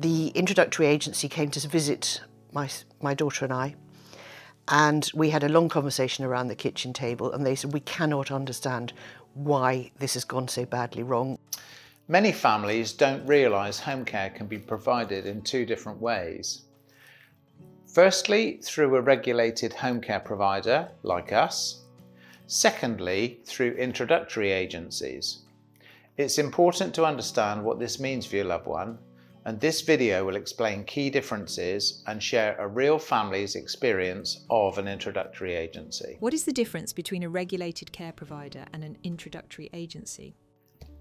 The introductory agency came to visit my daughter and we had a long conversation around the kitchen table, and they said, we cannot understand why this has gone so badly wrong. Many families don't realise home care can be provided in two different ways. Firstly, through a regulated home care provider like us. Secondly, through introductory agencies. It's important to understand what this means for your loved one, and this video will explain key differences and share a real family's experience of an introductory agency. What is the difference between a regulated care provider and an introductory agency?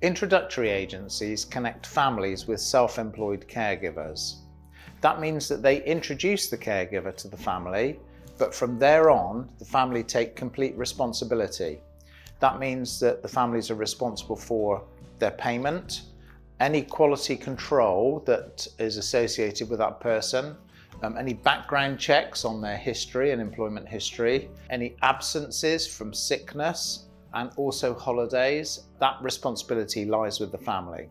Introductory agencies connect families with self-employed caregivers. That means that they introduce the caregiver to the family, but from there on, the family take complete responsibility. That means that the families are responsible for their payment, any quality control that is associated with that person, any background checks on their history and employment history, any absences from sickness, and also holidays. That responsibility lies with the family.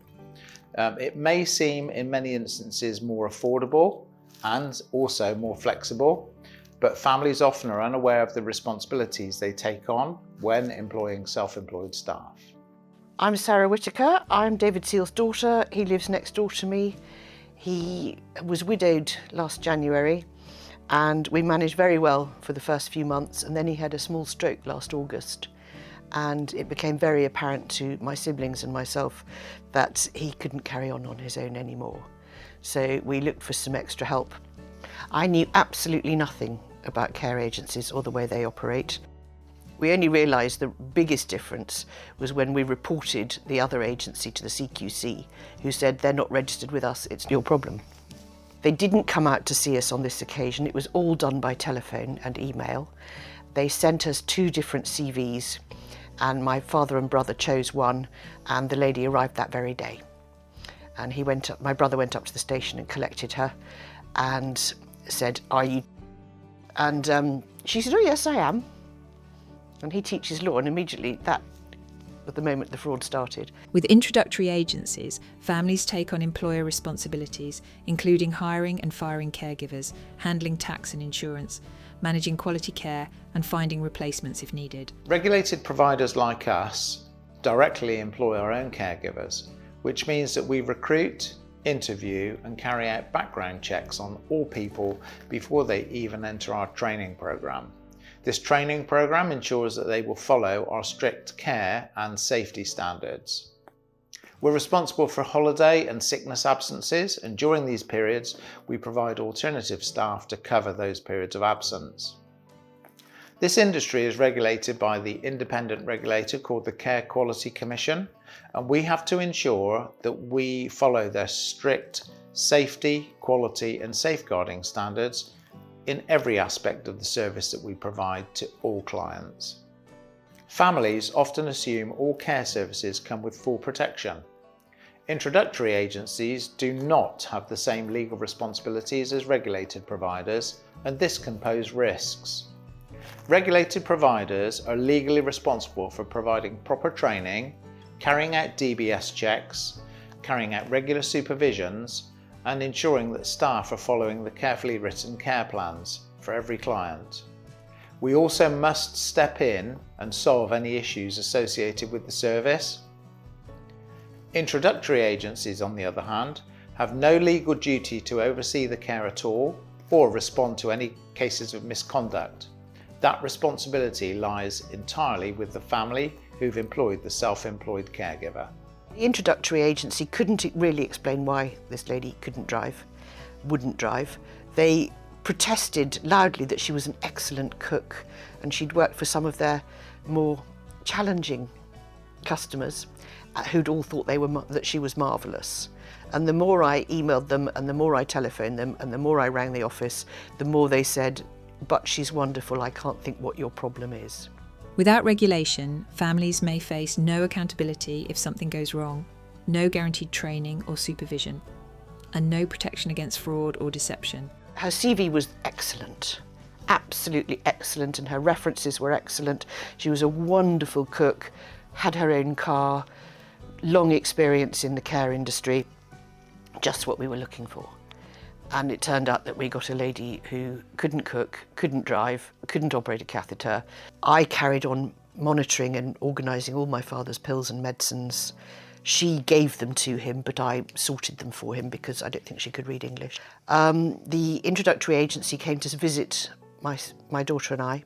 It may seem in many instances more affordable and also more flexible, but families often are unaware of the responsibilities they take on when employing self-employed staff. I'm Sarah Whitaker. I'm David Seal's daughter. He lives next door to me. He was widowed last January, and we managed very well for the first few months, and then he had a small stroke last August. And it became very apparent to my siblings and myself that he couldn't carry on his own anymore. So we looked for some extra help. I knew absolutely nothing about care agencies or the way they operate. We only realised the biggest difference was when we reported the other agency to the CQC, who said, they're not registered with us, it's your problem. They didn't come out to see us on this occasion. It was all done by telephone and email. They sent us 2 different CVs, and my father and brother chose one, and the lady arrived that very day. And my brother went up to the station and collected her and said, are you? And she said, oh yes, I am. And he teaches law, and immediately that was the moment the fraud started. With introductory agencies, families take on employer responsibilities, including hiring and firing caregivers, handling tax and insurance, managing quality care, and finding replacements if needed. Regulated providers like us directly employ our own caregivers, which means that we recruit, interview, and carry out background checks on all people before they even enter our training programme. This training programme ensures that they will follow our strict care and safety standards. We're responsible for holiday and sickness absences, and during these periods, we provide alternative staff to cover those periods of absence. This industry is regulated by the independent regulator called the Care Quality Commission, and we have to ensure that we follow their strict safety, quality, and safeguarding standards in every aspect of the service that we provide to all clients. Families often assume all care services come with full protection. Introductory agencies do not have the same legal responsibilities as regulated providers, and this can pose risks. Regulated providers are legally responsible for providing proper training, carrying out DBS checks, carrying out regular supervisions, and ensuring that staff are following the carefully written care plans for every client. We also must step in and solve any issues associated with the service. Introductory agencies, on the other hand, have no legal duty to oversee the care at all or respond to any cases of misconduct. That responsibility lies entirely with the family who've employed the self-employed caregiver. The introductory agency couldn't really explain why this lady wouldn't drive. They protested loudly that she was an excellent cook and she'd worked for some of their more challenging customers who'd all thought that she was marvellous. And the more I emailed them and the more I telephoned them and the more I rang the office, the more they said, but she's wonderful, I can't think what your problem is. Without regulation, families may face no accountability if something goes wrong, no guaranteed training or supervision, and no protection against fraud or deception. Her CV was excellent, absolutely excellent, and her references were excellent. She was a wonderful cook, had her own car, long experience in the care industry, just what we were looking for. And it turned out that we got a lady who couldn't cook, couldn't drive, couldn't operate a catheter. I carried on monitoring and organising all my father's pills and medicines. She gave them to him, but I sorted them for him because I don't think she could read English. The introductory agency came to visit my daughter and I,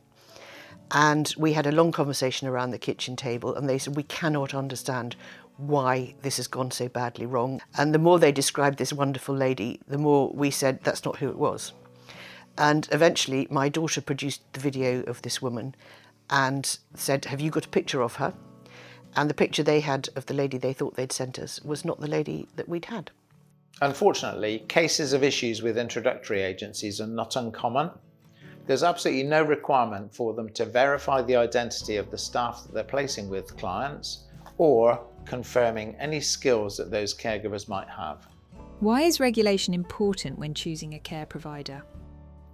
and we had a long conversation around the kitchen table, and they said, we cannot understand why this has gone so badly wrong. And the more they described this wonderful lady, the more we said that's not who it was. And eventually my daughter produced the video of this woman and said, have you got a picture of her? And the picture they had of the lady they thought they'd sent us was not the lady that we'd had. Unfortunately, cases of issues with introductory agencies are not uncommon. There's absolutely no requirement for them to verify the identity of the staff that they're placing with clients or confirming any skills that those caregivers might have. Why is regulation important when choosing a care provider?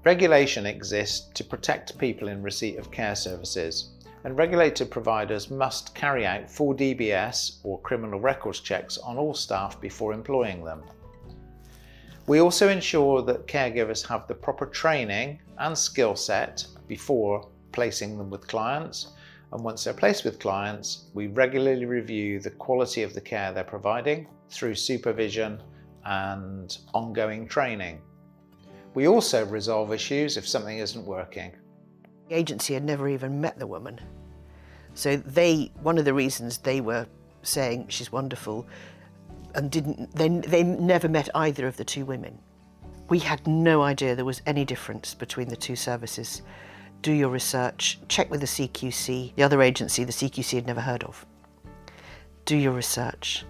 Regulation exists to protect people in receipt of care services, and regulated providers must carry out full DBS or criminal records checks on all staff before employing them. We also ensure that caregivers have the proper training and skill set before placing them with clients, and once they're placed with clients, we regularly review the quality of the care they're providing through supervision and ongoing training. We also resolve issues if something isn't working. The agency had never even met the woman. So one of the reasons they were saying she's wonderful and they never met either of the two women. We had no idea there was any difference between the two services. Do your research, check with the CQC. The other agency, the CQC had never heard of. Do your research,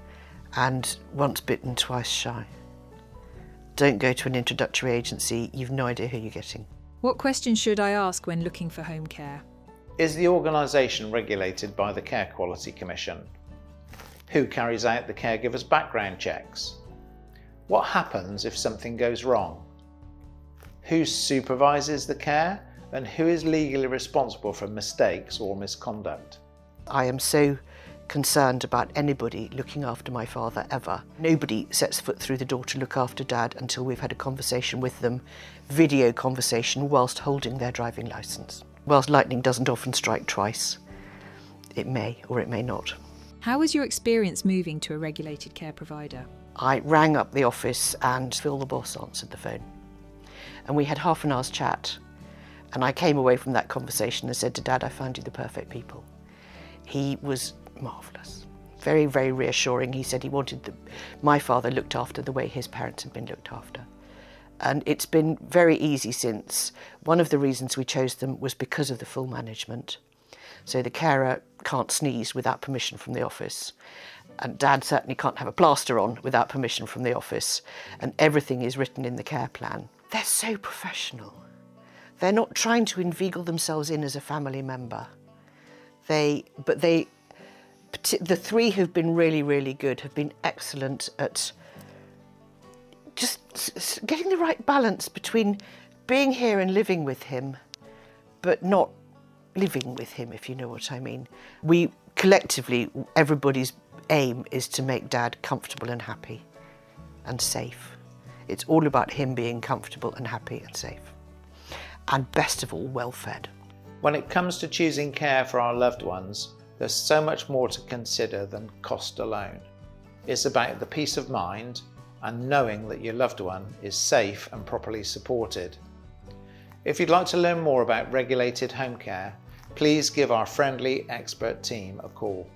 and once bitten, twice shy. Don't go to an introductory agency, you've no idea who you're getting. What questions should I ask when looking for home care? Is the organisation regulated by the Care Quality Commission? Who carries out the caregiver's background checks? What happens if something goes wrong? Who supervises the care? And who is legally responsible for mistakes or misconduct? I am so concerned about anybody looking after my father ever. Nobody sets foot through the door to look after Dad until we've had a conversation with them, video conversation, whilst holding their driving licence. Whilst lightning doesn't often strike twice, it may or it may not. How was your experience moving to a regulated care provider? I rang up the office and Phil, the boss, answered the phone. And we had half an hour's chat. And I came away from that conversation and said to Dad, I found you the perfect people. He was marvellous, very, very reassuring. He said he wanted my father looked after the way his parents had been looked after. And it's been very easy since. One of the reasons we chose them was because of the full management. So the carer can't sneeze without permission from the office. And Dad certainly can't have a plaster on without permission from the office. And everything is written in the care plan. They're so professional. They're not trying to inveigle themselves in as a family member. The three who've been really, really good have been excellent at just getting the right balance between being here and living with him, but not living with him, if you know what I mean. We collectively, everybody's aim is to make Dad comfortable and happy and safe. It's all about him being comfortable and happy and safe. And best of all, well-fed. When it comes to choosing care for our loved ones, there's so much more to consider than cost alone. It's about the peace of mind and knowing that your loved one is safe and properly supported. If you'd like to learn more about regulated home care, please give our friendly expert team a call.